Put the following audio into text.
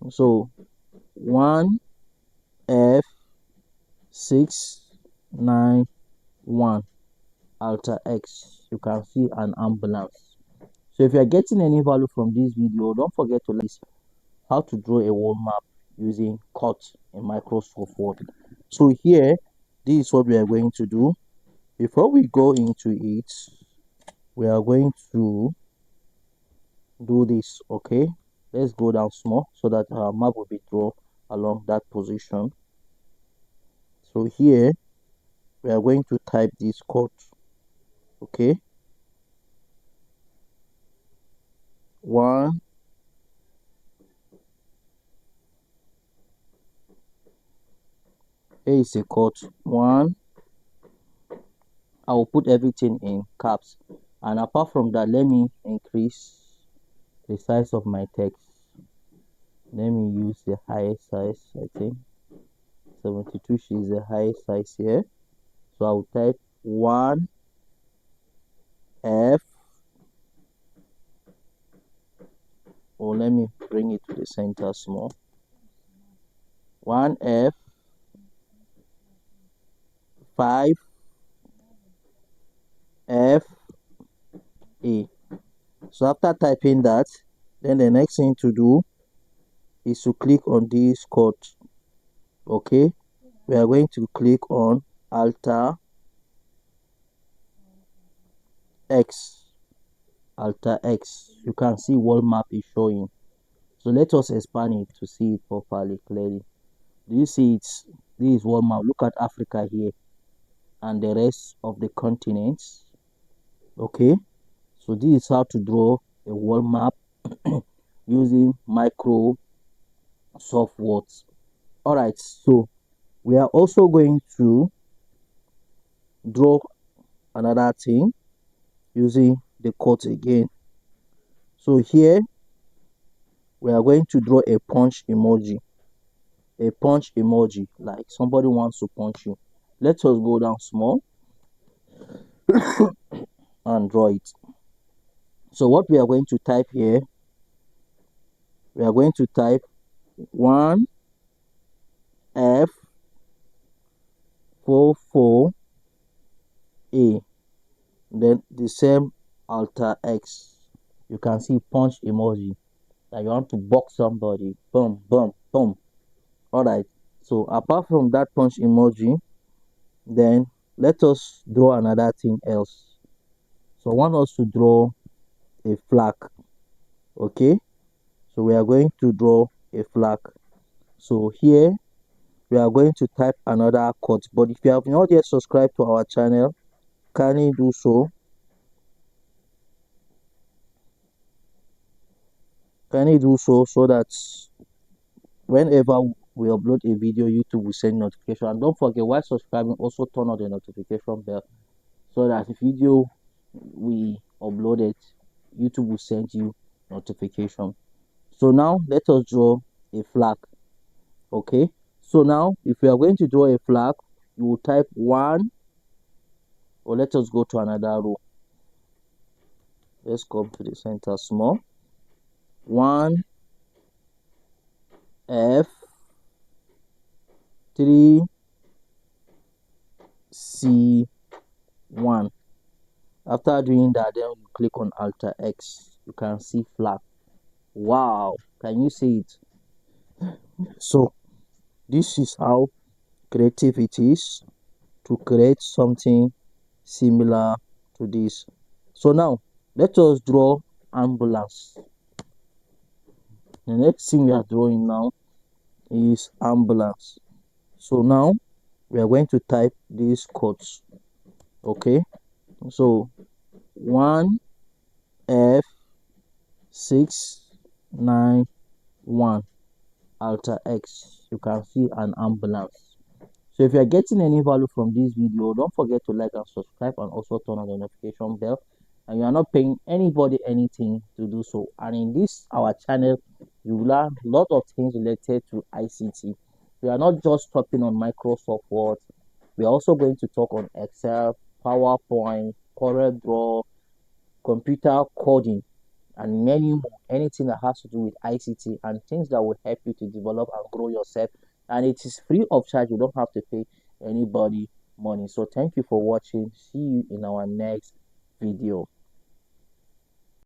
So 1F691 alter X. You can see an ambulance. So if you are getting any value from this video, don't forget to like how to draw a wall map using cut in Microsoft Word. So here, this is what we are going to do. Before we go into it, we are going to do this. Okay, let's go down small so that our map will be drawn along that position. So here we are going to type this code. Okay, 1. Here is a code 1. I will put everything in caps, and apart from that, let me increase the size of my text. Let me use the highest size. I think 72 is the highest size here. So I will type 1F, or let me bring it to the center small. 1F 5 F A. So after typing that, then the next thing to do is to click on this code. Okay, we are going to click on alter X. Alter X. You can see wall map is showing. So let us expand it to see it properly, clearly. Do you see it? This is wall map. Look at Africa here and the rest of the continents. Okay, so this is how to draw a wall map using Microsoft Word. All right, so we are also going to draw another thing using the quote again. So here we are going to draw a punch emoji. A punch emoji, like somebody wants to punch you. Let us go down small and draw it. So what we are going to type here, we are going to type 1F44A, then the same alter X. You can see punch emoji, that you want to box somebody. Boom, boom, boom. All right, so apart from that punch emoji, then let us draw another thing else. So I want us to draw a flag. Okay, so we are going to draw a flag. So here we are going to type another code, but if you have not yet subscribed to our channel, kindly do so. So that whenever we upload a video, YouTube will send notification. And don't forget, while subscribing, also turn on the notification bell, so that if video we upload it, YouTube will send you notification. So now let us draw a flag. Okay, so now if we are going to draw a flag, you will type 1, or let us go to another row. Let's come to the center small. 1F3C1. After doing that, then you click on alter X. You can see flag. Wow, can you see it? So this is how creative it is to create something similar to this. So now let us draw ambulance. The next thing we are drawing now is ambulance. So now we are going to type these codes. Okay, so 1F691 alter X. You can see an ambulance. So if you are getting any value from this video, don't forget to like and subscribe, and also turn on the notification bell. And you are not paying anybody anything to do so. And in this our channel, you will learn a lot of things related to ICT. We are not just talking on Microsoft Word. We are also going to talk on Excel, PowerPoint, CorelDRAW, computer coding, and many more. Anything that has to do with ICT and things that will help you to develop and grow yourself. And it is free of charge. You don't have to pay anybody money. So thank you for watching. See you in our next video.